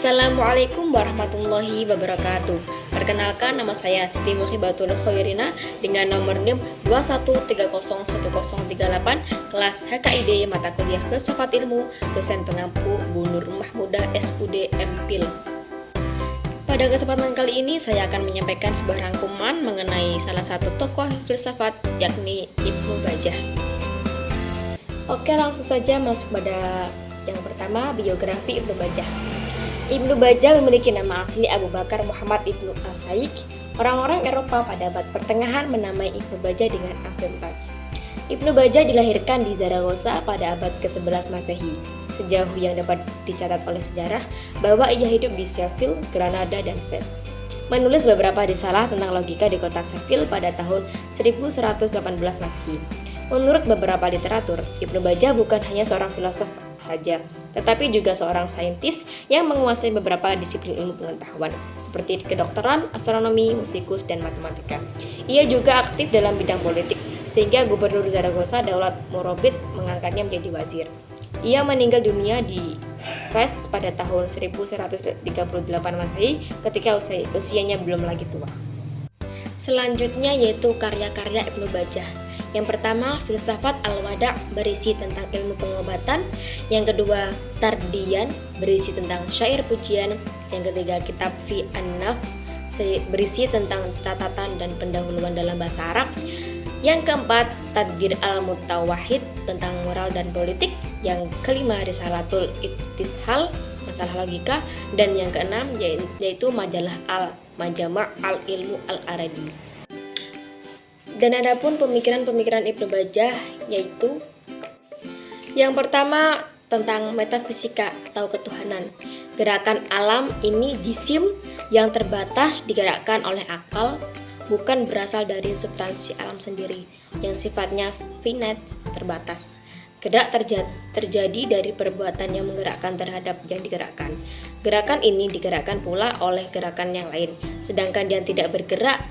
Assalamualaikum warahmatullahi wabarakatuh. Perkenalkan, nama saya Siti Muhibatul Khairina dengan nomor NIM 2130138, kelas HKID mata kuliah Filsafat Ilmu, dosen pengampu Bu Nur Mahmudah SUD MPhil. Pada kesempatan kali ini saya akan menyampaikan sebuah rangkuman mengenai salah satu tokoh filsafat, yakni Ibnu Bajjah. Oke, langsung saja masuk pada yang pertama, biografi Ibnu Bajjah. Ibnu Bajjah memiliki nama asli Abu Bakar Muhammad Ibnu As-Saik. Orang-orang Eropa pada abad pertengahan menamai Ibnu Bajjah dengan Ibn Bajj. Ibnu Bajjah dilahirkan di Zaragoza pada abad ke-11 Masehi. Sejauh yang dapat dicatat oleh sejarah bahwa ia hidup di Seville, Granada, dan Fez. Menulis beberapa risalah tentang logika di kota Seville pada tahun 1118 Masehi. Menurut beberapa literatur, Ibnu Bajjah bukan hanya seorang filosof saja, tetapi juga seorang saintis yang menguasai beberapa disiplin ilmu pengetahuan seperti kedokteran, astronomi, musikus, dan matematika. Ia juga aktif dalam bidang politik, sehingga gubernur Zaragoza Daulat Morabit mengangkatnya menjadi wazir. Ia meninggal dunia di Fez pada tahun 1138 Masehi ketika usianya belum lagi tua. Selanjutnya yaitu karya-karya Ibnu Bajjah. Yang pertama, Filsafat Al-Wada' berisi tentang ilmu pengobatan. Yang kedua, Tardiyan berisi tentang syair pujian. Yang ketiga, kitab Fi An-Nafs berisi tentang catatan dan pendahuluan dalam bahasa Arab. Yang keempat, Tadbir Al-Mutawahhid tentang moral dan politik. Yang kelima, Risalatul Ittishal, masalah logika. Dan yang keenam yaitu majalah Al-Majma' Al-Ilmu Al-Arabi. Dan adapun pemikiran-pemikiran Ibnu Bajjah yaitu yang pertama tentang metafisika atau ketuhanan. Gerakan alam ini jisim yang terbatas digerakkan oleh akal, bukan berasal dari substansi alam sendiri yang sifatnya finite, terbatas. Gerak terjadi dari perbuatan yang menggerakkan terhadap yang digerakkan. Gerakan ini digerakkan pula oleh gerakan yang lain, sedangkan yang tidak bergerak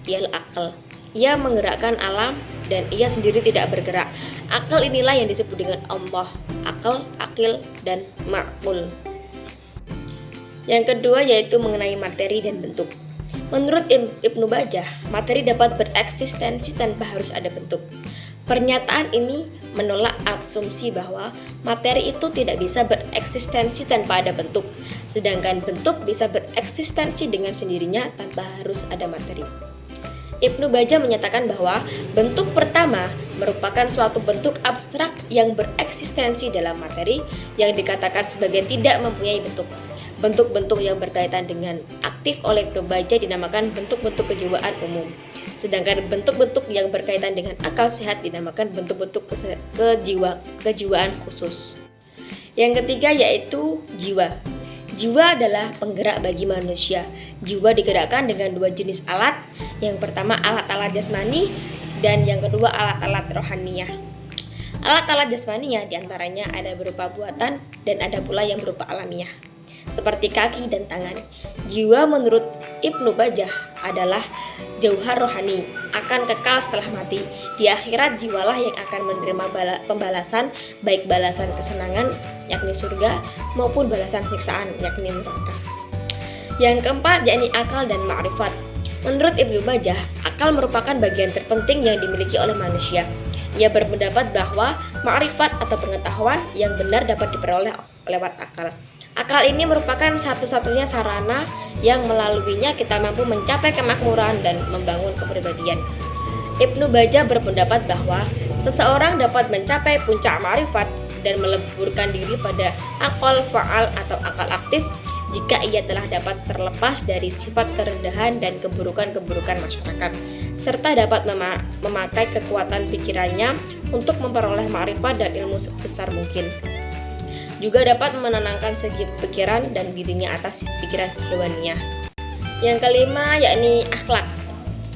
ialah akal. Ia menggerakkan alam dan ia sendiri tidak bergerak. Akal inilah yang disebut dengan Allah, akal, akil, dan ma'qul. Yang kedua yaitu mengenai materi dan bentuk. Menurut Ibnu Bajjah, materi dapat bereksistensi tanpa harus ada bentuk. Pernyataan ini menolak asumsi bahwa materi itu tidak bisa bereksistensi tanpa ada bentuk, sedangkan bentuk bisa bereksistensi dengan sendirinya tanpa harus ada materi. Ibnu Bajjah menyatakan bahwa bentuk pertama merupakan suatu bentuk abstrak yang bereksistensi dalam materi yang dikatakan sebagai tidak mempunyai bentuk. Bentuk-bentuk yang berkaitan dengan aktif oleh Ibnu Bajjah dinamakan bentuk-bentuk kejiwaan umum. Sedangkan bentuk-bentuk yang berkaitan dengan akal sehat dinamakan bentuk-bentuk kejiwaan khusus. Yang ketiga yaitu jiwa. Jiwa adalah penggerak bagi manusia. Jiwa digerakkan dengan dua jenis alat. Yang pertama alat-alat jasmani dan yang kedua alat-alat rohaniyah. Alat-alat jasmaniah diantaranya ada berupa buatan dan ada pula yang berupa alamiah, seperti kaki dan tangan. Jiwa menurut Ibnu Bajjah adalah jauhar rohani, akan kekal setelah mati. Di akhirat jiwalah yang akan menerima pembalasan, baik balasan kesenangan yakni surga maupun balasan siksaan yakni neraka. Yang keempat yakni akal dan ma'rifat. Menurut Ibnu Bajjah, akal merupakan bagian terpenting yang dimiliki oleh manusia. Ia berpendapat bahwa ma'rifat atau pengetahuan yang benar dapat diperoleh lewat akal. Akal ini merupakan satu-satunya sarana yang melaluinya kita mampu mencapai kemakmuran dan membangun kepribadian. Ibnu Bajjah berpendapat bahwa seseorang dapat mencapai puncak ma'rifat dan meleburkan diri pada akal fa'al atau akal aktif jika ia telah dapat terlepas dari sifat kerendahan dan keburukan-keburukan masyarakat, serta dapat memakai kekuatan pikirannya untuk memperoleh ma'rifat dan ilmu sebesar mungkin. Juga dapat menenangkan segi pikiran dan dirinya atas pikiran hewaniah. Yang kelima yakni akhlak.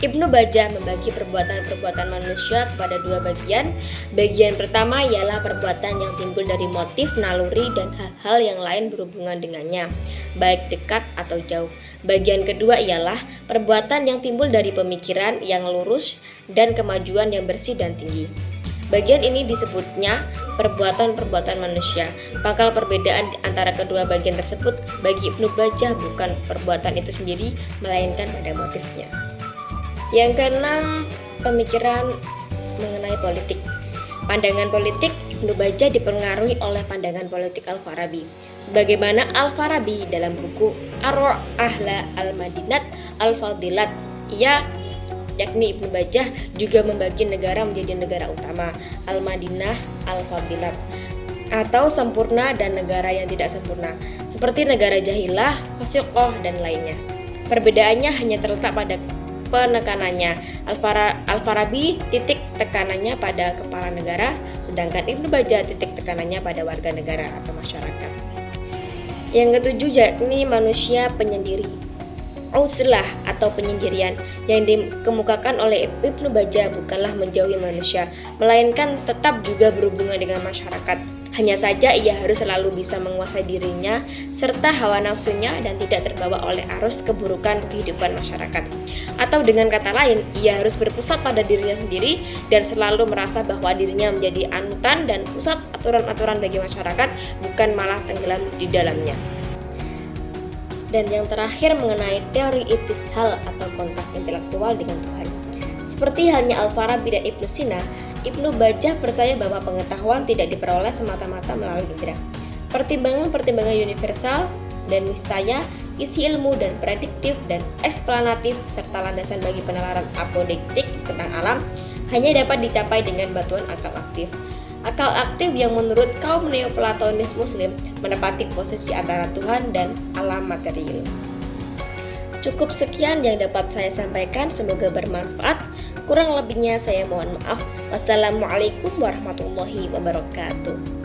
Ibnu Bajjah membagi perbuatan-perbuatan manusia kepada dua bagian. Bagian pertama ialah perbuatan yang timbul dari motif, naluri, dan hal-hal yang lain berhubungan dengannya, baik dekat atau jauh. Bagian kedua ialah perbuatan yang timbul dari pemikiran yang lurus dan kemajuan yang bersih dan tinggi. Bagian ini disebutnya perbuatan-perbuatan manusia. Pangkal perbedaan antara kedua bagian tersebut bagi Ibnu Bajjah bukan perbuatan itu sendiri, melainkan pada motifnya. Yang keenam, pemikiran mengenai politik. Pandangan politik Ibnu Bajjah dipengaruhi oleh pandangan politik Al-Farabi. Sebagaimana Al-Farabi dalam buku Ar-Ra' Ahla Al-Madinat Al-Fadilat, yakni Ibnu Bajjah juga membagi negara menjadi negara utama, Al-Madinah Al-Fadilat, atau sempurna dan negara yang tidak sempurna, seperti negara jahilah, fasiqoh, dan lainnya. Perbedaannya hanya terletak pada penekanannya. Al-Farabi titik tekanannya pada kepala negara, sedangkan Ibnu Bajjah titik tekanannya pada warga negara atau masyarakat. Yang ketujuh, yakni manusia penyendiri. Uzlah atau penyendirian yang dikemukakan oleh Ibnu Bajjah bukanlah menjauhi manusia, melainkan tetap juga berhubungan dengan masyarakat. Hanya saja ia harus selalu bisa menguasai dirinya serta hawa nafsunya dan tidak terbawa oleh arus keburukan kehidupan masyarakat. Atau dengan kata lain, ia harus berpusat pada dirinya sendiri dan selalu merasa bahwa dirinya menjadi anutan dan pusat aturan-aturan bagi masyarakat, bukan malah tenggelam di dalamnya. Dan yang terakhir mengenai teori itishal atau kontak intelektual dengan Tuhan. Seperti halnya Al-Farabi dan Ibnu Sina, Ibnu Bajjah percaya bahwa pengetahuan tidak diperoleh semata-mata melalui indera. Pertimbangan-pertimbangan universal dan niscaya, isi ilmu dan prediktif dan eksplanatif serta landasan bagi penalaran apodeiktik tentang alam hanya dapat dicapai dengan bantuan akal aktif. Akal aktif yang menurut kaum Neoplatonis Muslim menepati posisi antara Tuhan dan alam material. Cukup sekian yang dapat saya sampaikan, semoga bermanfaat. Kurang lebihnya saya mohon maaf. Wassalamualaikum warahmatullahi wabarakatuh.